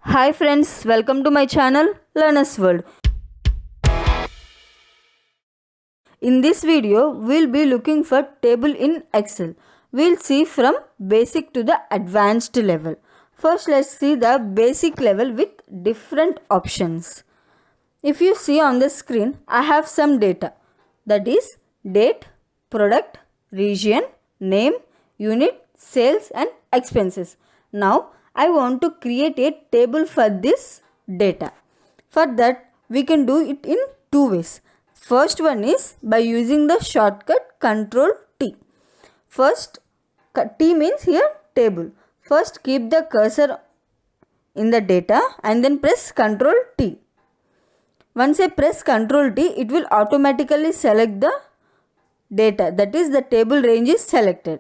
Hi friends, welcome to my channel Learners World. In this video, we'll be looking for table in Excel. We'll see from basic to the advanced level. First, let's see the basic level with different options. If you see on the screen, I have some data. That is date, product, region, name, unit, sales and expenses. Now, I want to create a table for this data. For that, we can do it in two ways. First one is by using the shortcut Ctrl T. First, T means here table. First, keep the cursor in the data and then press Ctrl T. Once I press Ctrl T, it will automatically select the data. That is, the table range is selected.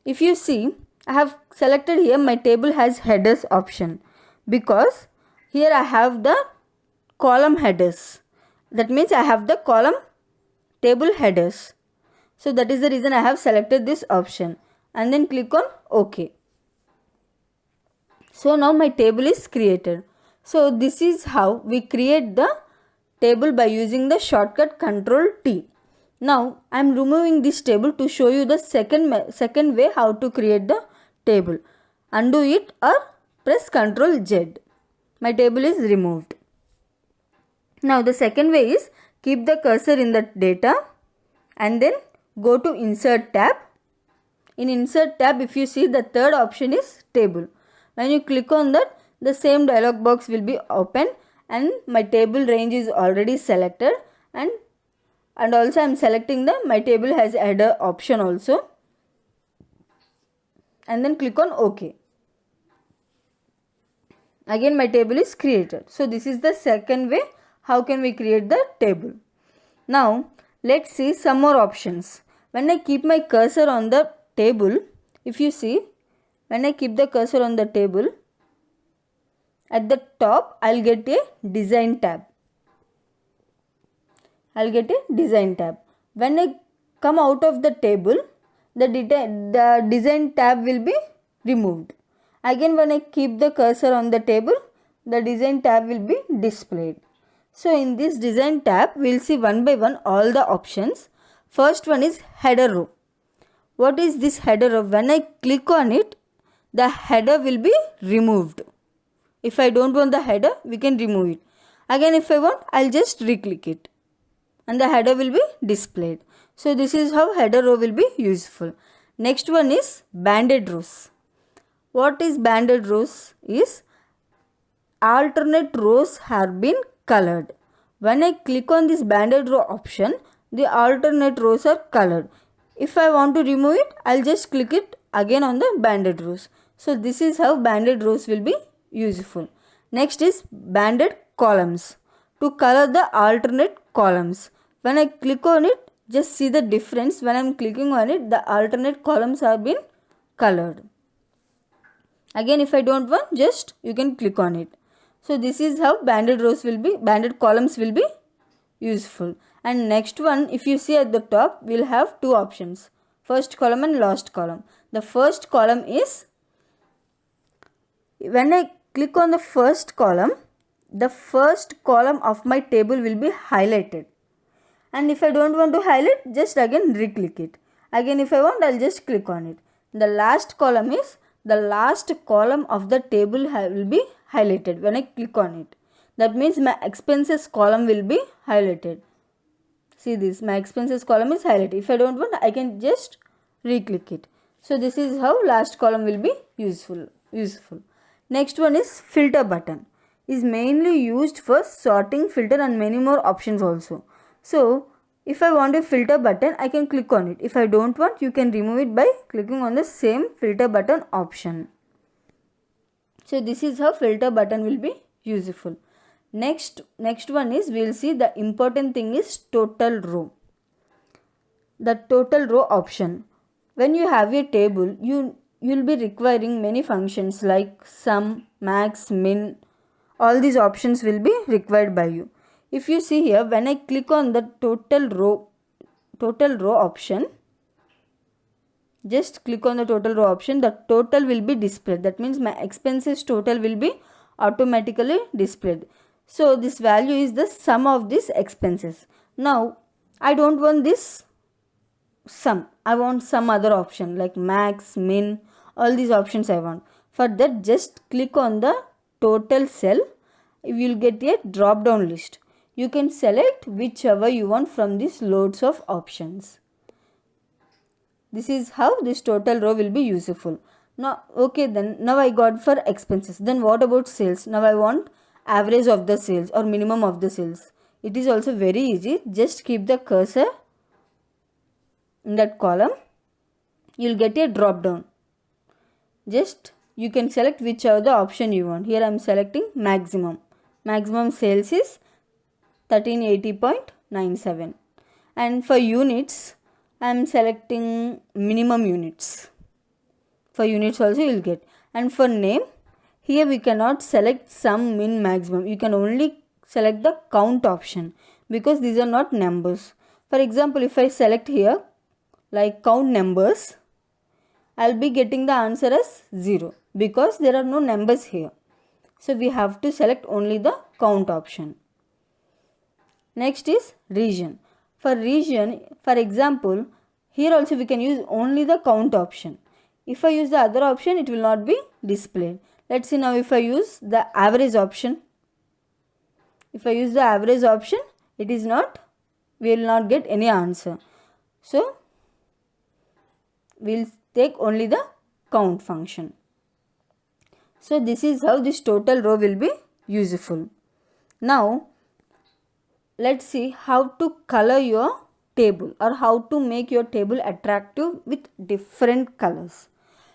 If you see, I have selected here my table has headers option because here I have the column headers. That means I have the column table headers. So that is the reason I have selected this option and then click on OK. So now my table is created. So this is how we create the table by using the shortcut Ctrl T. Now I am removing this table to show you the second way how to create the table. Undo it or press Ctrl Z. My table is removed. Now the second way is keep the cursor in the data and then go to Insert tab. In Insert tab, if you see, the third option is table. When you click on that, the same dialog box will be open and my table range is already selected and also I am selecting my table has header option also and then click on OK. Again my table is created. So this is the second way how can we create the table. Now let's see some more options. When I keep my cursor on the table, if you see, when I keep the cursor on the table, at the top I'll get a design tab. When I come out of the table, the design tab will be removed. Again when I keep the cursor on the table, the design tab will be displayed. So in this design tab, we will see one by one all the options. First one is header row. What is this header row? When I click on it, the header will be removed. If I don't want the header, we can remove it. Again if I want, I'll just re-click it and the header will be displayed. So this is how header row will be useful. Next one is banded rows. What is banded rows? Is alternate rows have been colored. When I click on this banded row option, the alternate rows are colored. If I want to remove it, I'll just click it again on the banded rows. So this is how banded rows will be useful. Next is banded columns. To color the alternate columns. When I click on it, just see the difference. When I'm clicking on it, the alternate columns have been colored. Again if I don't want, just you can click on it. So this is how banded columns will be useful. And next one, if you see at the top, we'll have two options. First column and last column. The first column is, when I click on the first column of my table will be highlighted. And if I don't want to highlight, just again re-click it. Again if I want, I'll just click on it. The last column is, the last column of the table will be highlighted when I click on it. That means my expenses column will be highlighted. See this, my expenses column is highlighted. If I don't want, I can just re-click it. So this is how last column will be useful. Next one is filter button. Is mainly used for sorting, filter and many more options also. So if I want a filter button, I can click on it. If I don't want, you can remove it by clicking on the same filter button option. So this is how filter button will be useful. Next one is, we will see the important thing is total row. The total row option. When you have a table, you will be requiring many functions like sum, max, min. All these options will be required by you. If you see here, when I click on the total row option, just click on the total row option, the total will be displayed. That means my expenses total will be automatically displayed. So this value is the sum of these expenses. Now I don't want this sum, I want some other option like max, min, all these options I want. For that, just click on the total cell. You will get a drop down list. You can select whichever you want from these loads of options. This is how this total row will be useful. Now now I got for expenses. Then what about sales? Now I want average of the sales or minimum of the sales. It is also very easy. Just keep the cursor in that column. You will get a drop down. Just you can select whichever the option you want. Here I am selecting maximum. Maximum sales is 1380.97. And for units, I am selecting minimum units. For units also you will get. And for name, here we cannot select sum, min, maximum. You can only select the count option because these are not numbers. For example, if I select here like count numbers, I will be getting the answer as 0 because there are no numbers here. So we have to select only the count option. Next is region. For region, for example, here also we can use only the count option. If I use the other option, it will not be displayed. Let's see now if I use the average option. If I use the average option, it is not, we will not get any answer. So we will take only the count function. So this is how this total row will be useful. Now let's see how to color your table or how to make your table attractive with different colors.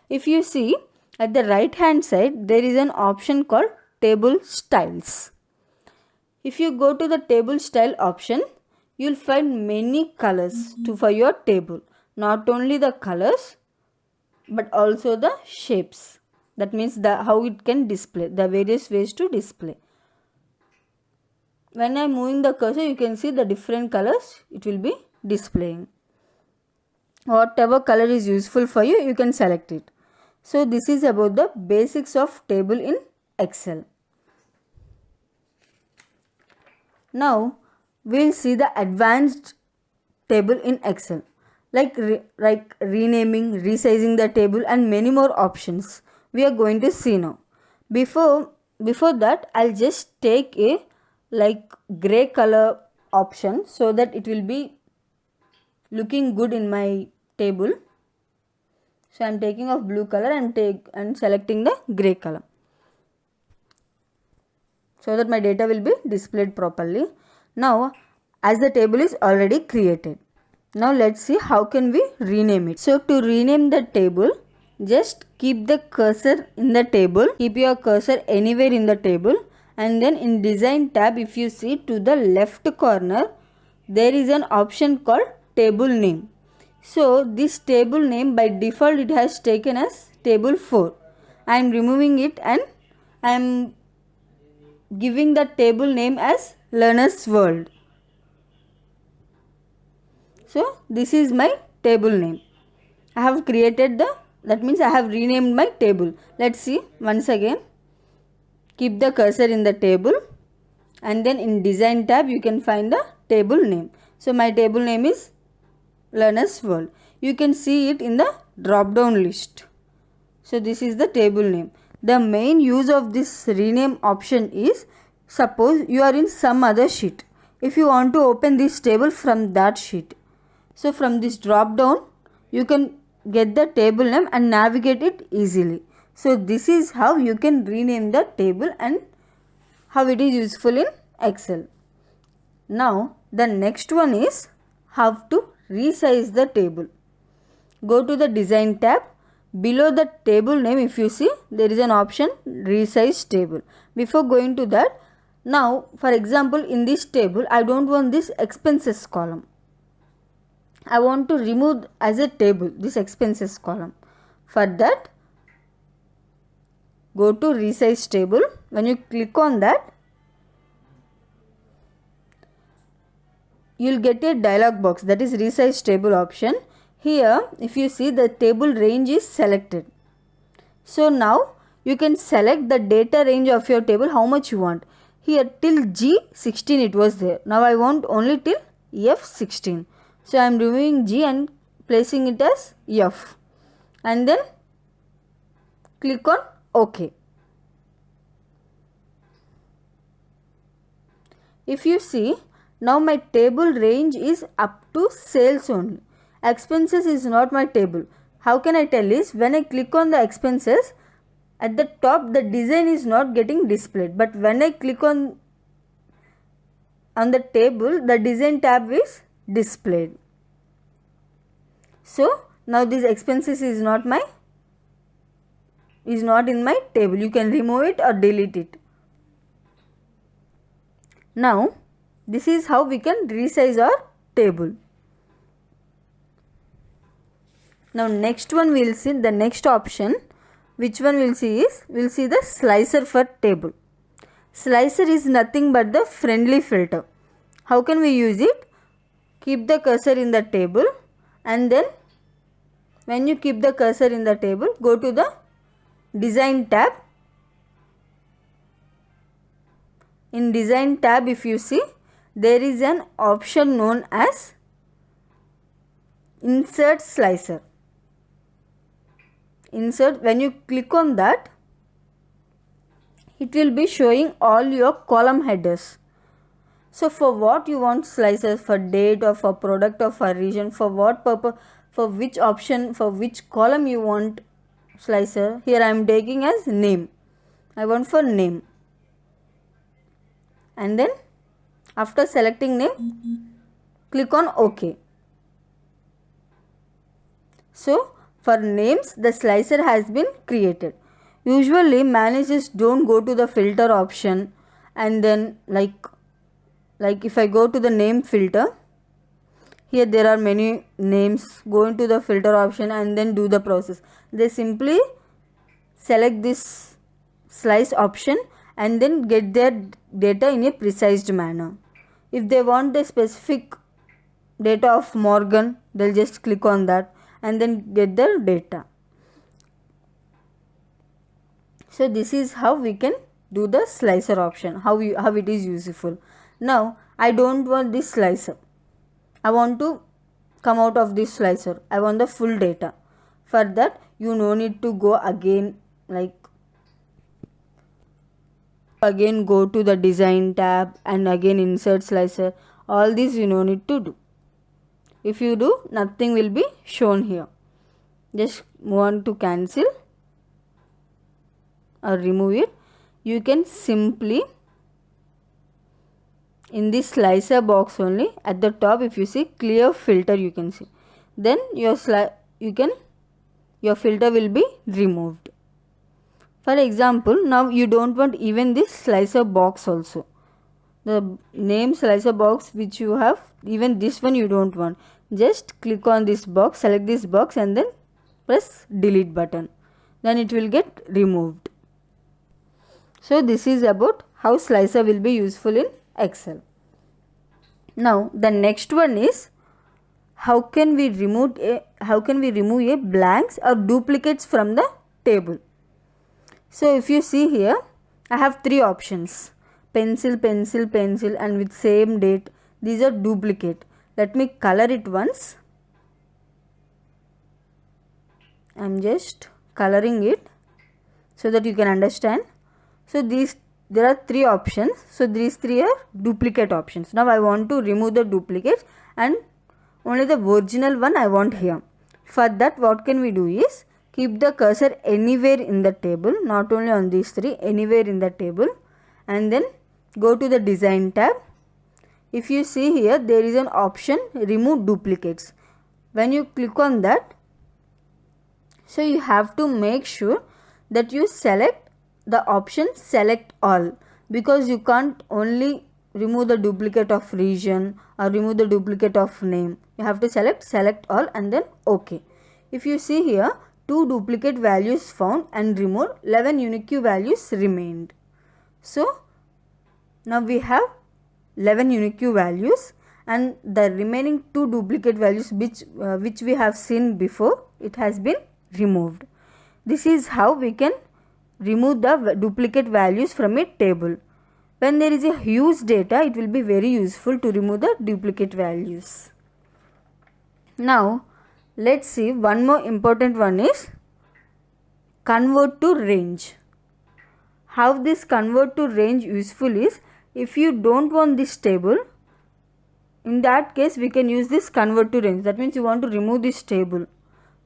If you see at the right hand side, there is an option called table styles. If you go to the table style option, you will find many colors for your table. Not only the colors but also the shapes. That means how it can display, the various ways to display. When I am moving the cursor, you can see the different colors it will be displaying. Whatever color is useful for you, you can select it. So this is about the basics of table in Excel. Now we will see the advanced table in Excel, like renaming, resizing the table and many more options we are going to see now. Before that, I'll just take a like gray color option so that it will be looking good in my table. So I'm taking off blue color and selecting the gray color so that my data will be displayed properly. Now as the table is already created, now let's see how can we rename it. So to rename the table, just keep the cursor in the table, keep your cursor anywhere in the table, and then in design tab, if you see to the left corner, there is an option called table name. So this table name by default it has taken as table 4. I am removing it and I am giving the table name as Learner's World. So this is my table name. I have created that means I have renamed my table. Let's see once again. Keep the cursor in the table and then in design tab you can find the table name. So my table name is Learner's World. You can see it in the drop down list. So this is the table name. The main use of this rename option is, suppose you are in some other sheet. If you want to open this table from that sheet, so from this drop down you can get the table name and navigate it easily. So this is how you can rename the table and how it is useful in Excel. Now the next one is how to resize the table. Go to the design tab. Below the table name, if you see, there is an option resize table. Before going to that, now for example in this table I don't want this expenses column. I want to remove as a table this expenses column. For that, go to resize table. When you click on that, you will get a dialog box, that is resize table option. Here if you see, the table range is selected. So now you can select the data range of your table, how much you want. Here till G16 it was there. Now I want only till F16. So I am removing G and placing it as F. And then click on OK. If you see, now my table range is up to sales only. Expenses is not my table. How can I tell is, when I click on the expenses, at the top the design is not getting displayed, but when I click on the table, the design tab is displayed. So now this expenses is not in my table. You can remove it or delete it. Now this is how we can resize our table. Now next one we will see, the next option which one we will see is, we will see the slicer for table. Slicer is nothing but the friendly filter. How can we use it? Keep the cursor in the table, and then when you keep the cursor in the table, go to the design tab. In design tab, if you see, there is an option known as insert slicer. Insert, when you click on that, it will be showing all your column headers. So for what you want slicers, for date or for product or for region, for what purpose, for which option, for which column you want slicer. Here I am taking as name. I want for name. And then after selecting name, click on OK. So for names, the slicer has been created. Usually managers don't go to the filter option, and then like if I go to the name filter, here there are many names, go into the filter option and then do the process. They simply select this slice option and then get their data in a precise manner. If they want the specific data of Morgan, they'll just click on that and then get the data. So this is how we can do the slicer option, how it is useful. Now I don't want this slicer. I want to come out of this slicer. I want the full data. For that you no need to go again, go to the design tab and again insert slicer. All these you no need to do. If you do, nothing will be shown here. Just move on to cancel or remove it. You can simply, in this slicer box only, at the top if you see clear filter, you can see, then your filter will be removed. For example, now you don't want even this slicer box also. The name slicer box which you have, even this one you don't want. Just click on this box, select this box and then press delete button. Then it will get removed. So this is about how slicer will be useful in Excel. Now the next one is, how can we remove a blanks or duplicates from the table. So if you see here, I have three options: pencil, pencil, pencil, and with same date. These are duplicate. Let me color it once. I am just coloring it so that you can understand. So there are three options. So these three are duplicate options. Now I want to remove the duplicates and only the original one I want here. For that, what can we do is, keep the cursor anywhere in the table, not only on these three, anywhere in the table, and then go to the design tab. If you see here, there is an option remove duplicates. When you click on that, so you have to make sure that you select the option select all, because you can't only remove the duplicate of region or remove the duplicate of name. You have to select all and then OK. If you see here, 2 duplicate values found and removed, 11 unique values remained. So now we have 11 unique values, and the remaining 2 duplicate values which we have seen before, it has been removed. This is how we can remove the duplicate values from a table. When there is a huge data, it will be very useful to remove the duplicate values. Now let's see one more important one is convert to range. How this convert to range useful is, if you don't want this table, in that case we can use this convert to range. That means you want to remove this table.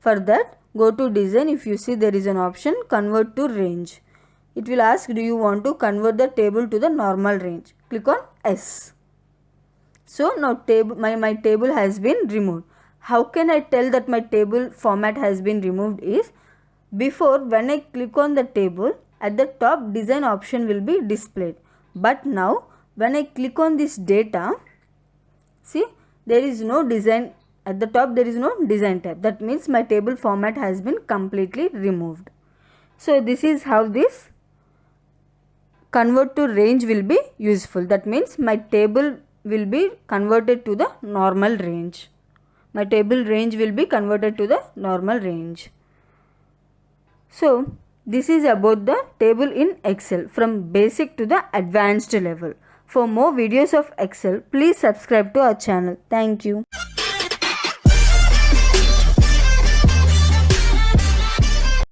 For that, go to design. If you see, there is an option convert to range. It will ask, do you want to convert the table to the normal range? Click on S. So now my table has been removed. How can I tell that my table format has been removed is, before when I click on the table, at the top design option will be displayed. But now when I click on this data, see, there is no design at the top, there is no design tab. That means my table format has been completely removed. So this is how this convert to range will be useful. That means my table will be converted to the normal range. My table range will be converted to the normal range. So this is about the table in Excel from basic to the advanced level. For more videos of Excel, please subscribe to our channel. Thank you.